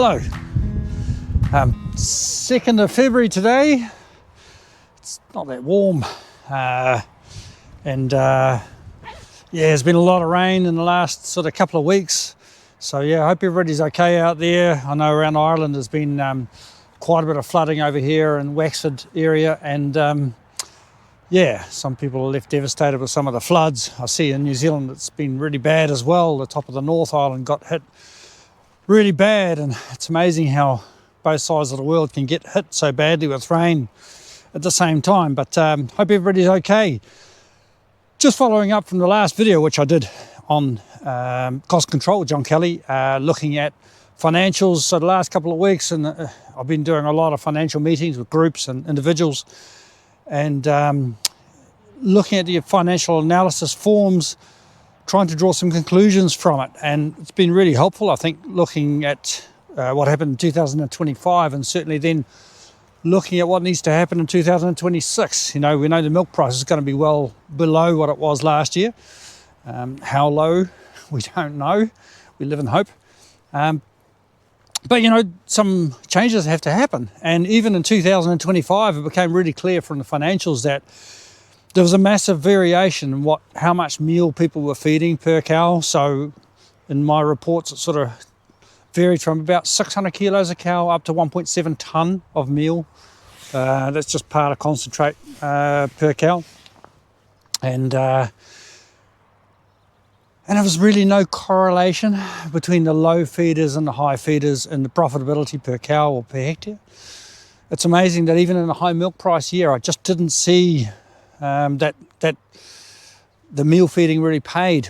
Hello, 2nd of February today. It's not that warm, yeah, there's been a lot of rain in the last sort of couple of weeks, so yeah, I hope everybody's okay out there. I know around Ireland there's been quite a bit of flooding over here in Wexford area, and yeah, some people are left devastated with some of the floods. I see in New Zealand it's been really bad as well. The top of the North Island got hit really bad, and it's amazing how both sides of the world can get hit so badly with rain at the same time. But hope everybody's okay. Just following up from the last video, which I did on cost control with John Kelly, looking at financials. So the last couple of weeks, and I've been doing a lot of financial meetings with groups and individuals, and looking at the financial analysis forms, trying to draw some conclusions from it. And it's been really helpful, I think, looking at what happened in 2025, and certainly then looking at what needs to happen in 2026. You know, we know the milk price is going to be well below what it was last year. How low, we don't know. We live in hope. But, you know, some changes have to happen. And even in 2025, it became really clear from the financials that there was a massive variation in how much meal people were feeding per cow. So in my reports, it sort of varied from about 600 kilos a cow up to 1.7 tonne of meal. That's just part of concentrate per cow. And there was really no correlation between the low feeders and the high feeders and the profitability per cow or per hectare. It's amazing that even in a high milk price year, I just didn't see that the meal feeding really paid,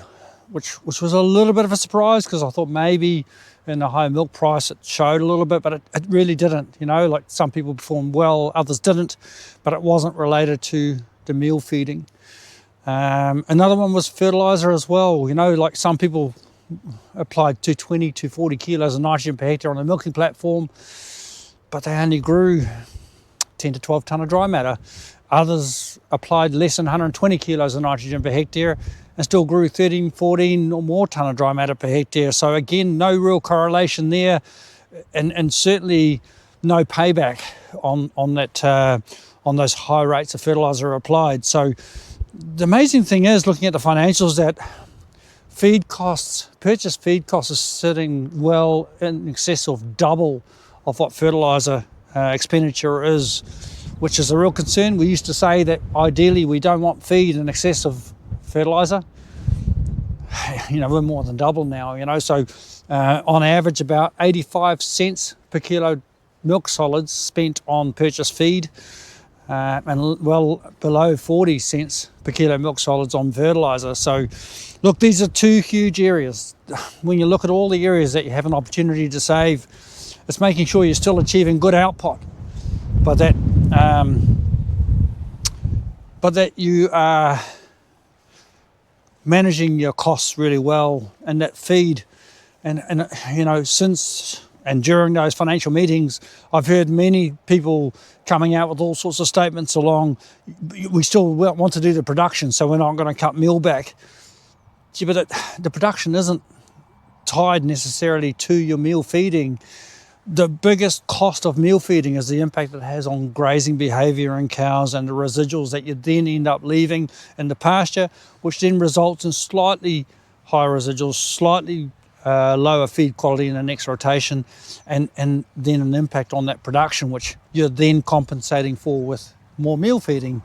which was a little bit of a surprise, because I thought maybe in the high milk price it showed a little bit, but it really didn't. You know, like some people performed well, others didn't, but it wasn't related to the meal feeding. Another one was fertilizer as well. You know, like some people applied 220 to 40 kilos of nitrogen per hectare on the milking platform, but they only grew 10 to 12 tonne of dry matter. Others applied less than 120 kilos of nitrogen per hectare and still grew 13, 14 or more tonne of dry matter per hectare. So again, no real correlation there, and certainly no payback on that on those high rates of fertilizer applied. So the amazing thing is, looking at the financials, that feed costs, purchase feed costs, is sitting well in excess of double of what fertilizer expenditure is, which is a real concern. We used to say that ideally we don't want feed in excess of fertilizer. You know, we're more than double now, you know, so on average about 85 cents per kilo milk solids spent on purchase feed, and well below 40 cents per kilo milk solids on fertilizer. So look, these are two huge areas. When you look at all the areas that you have an opportunity to save, it's making sure you're still achieving good output, but that you are managing your costs really well, and that feed, and you know, since and during those financial meetings, I've heard many people coming out with all sorts of statements along, we still want to do the production, so we're not going to cut meal back. Gee, but the production isn't tied necessarily to your meal feeding. The biggest cost of meal feeding is the impact it has on grazing behaviour in cows and the residuals that you then end up leaving in the pasture, which then results in slightly higher residuals, slightly lower feed quality in the next rotation, and then an impact on that production, which you're then compensating for with more meal feeding.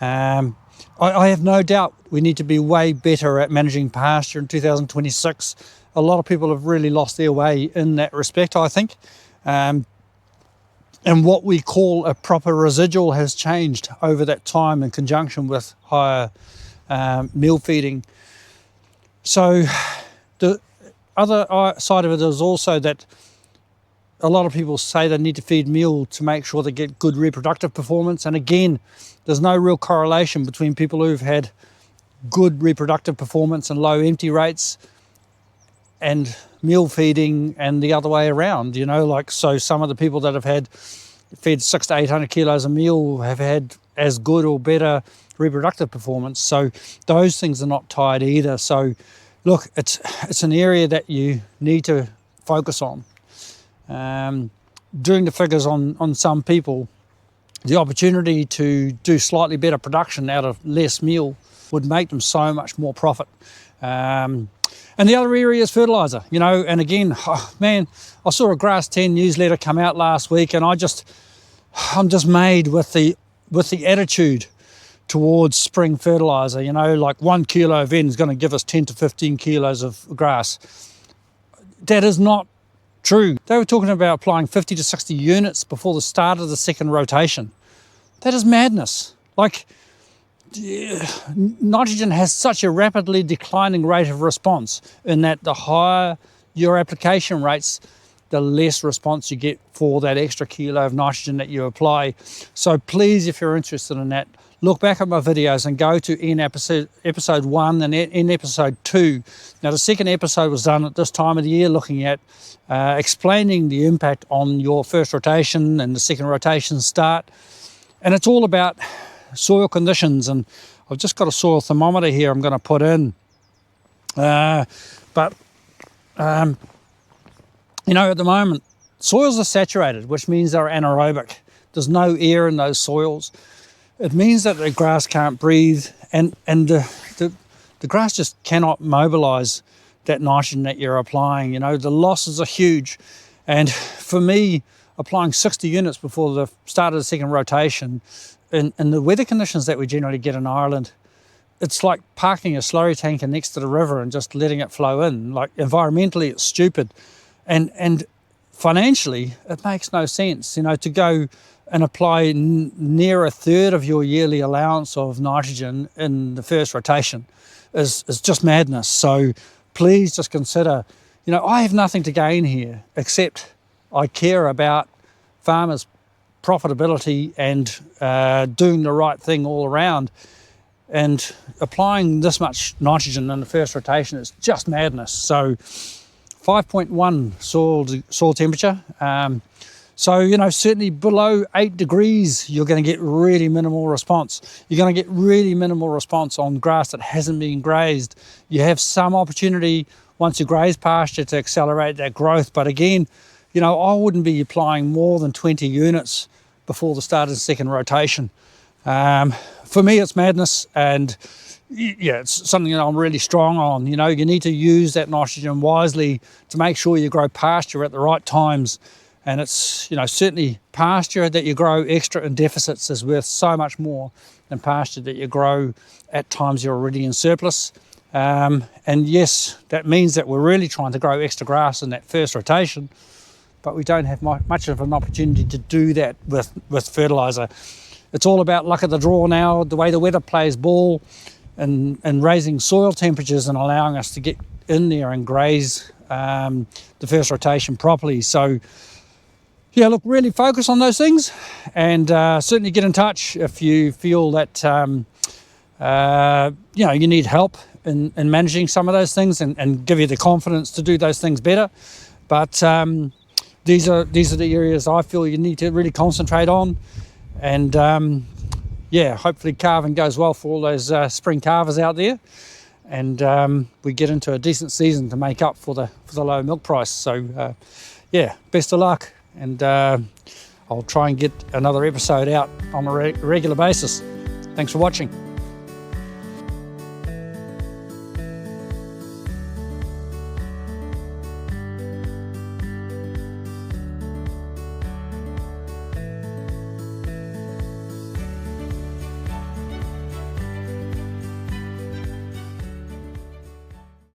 I have no doubt we need to be way better at managing pasture in 2026. A lot of people have really lost their way in that respect, I think. And what we call a proper residual has changed over that time in conjunction with higher meal feeding. So the other side of it is also that a lot of people say they need to feed meal to make sure they get good reproductive performance. And again, there's no real correlation between people who've had good reproductive performance and low empty rates and meal feeding, and the other way around, you know, like, so some of the people that have had fed 600 to 800 kilos of meal have had as good or better reproductive performance. So those things are not tied either. So look, it's an area that you need to focus on. Doing the figures on some people, the opportunity to do slightly better production out of less meal would make them so much more profit. And the other area is fertilizer, you know, and again, oh man, I saw a Grass 10 newsletter come out last week, and I'm just made with the attitude towards spring fertilizer. You know, like 1 kilo of N is going to give us 10 to 15 kilos of grass. That is not true. They were talking about applying 50 to 60 units before the start of the second rotation. That is madness. Like, nitrogen has such a rapidly declining rate of response, in that the higher your application rates, the less response you get for that extra kilo of nitrogen that you apply. So please, if you're interested in that, look back at my videos and go to episode 1 and in episode 2. Now, the second episode was done at this time of the year, looking at explaining the impact on your first rotation and the second rotation start. And it's all about soil conditions, and I've just got a soil thermometer here I'm going to put in. You know, at the moment, soils are saturated, which means they're anaerobic. There's no air in those soils. It means that the grass can't breathe, and the grass just cannot mobilize that nitrogen that you're applying. You know, the losses are huge. And for me, applying 60 units before the start of the second rotation, in the weather conditions that we generally get in Ireland, it's like parking a slurry tanker next to the river and just letting it flow in. Like, environmentally, it's stupid. And financially, it makes no sense, you know, to go and apply near a third of your yearly allowance of nitrogen in the first rotation is just madness. So please just consider, you know, I have nothing to gain here, except I care about farmers' profitability and doing the right thing all around. And applying this much nitrogen in the first rotation is just madness. So 5.1 soil temperature. So, you know, certainly below 8 degrees, you're going to get really minimal response. You're going to get really minimal response on grass that hasn't been grazed. You have some opportunity once you graze pasture to accelerate that growth. But again, you know, I wouldn't be applying more than 20 units before the start of the second rotation. For me, it's madness, and yeah, it's something that I'm really strong on. You know, you need to use that nitrogen wisely to make sure you grow pasture at the right times. And it's, you know, certainly pasture that you grow extra in deficits is worth so much more than pasture that you grow at times you're already in surplus. And yes, that means that we're really trying to grow extra grass in that first rotation, but we don't have much of an opportunity to do that with fertilizer. It's all about luck of the draw now, the way the weather plays ball, and raising soil temperatures and allowing us to get in there and graze the first rotation properly. So yeah, look, really focus on those things, and certainly get in touch if you feel that you know, you need help in managing some of those things, and give you the confidence to do those things better. But these are the areas I feel you need to really concentrate on. And yeah, hopefully calving goes well for all those spring calvers out there, and we get into a decent season to make up for the low milk price. So yeah, best of luck, and I'll try and get another episode out on a regular basis. Thanks for watching.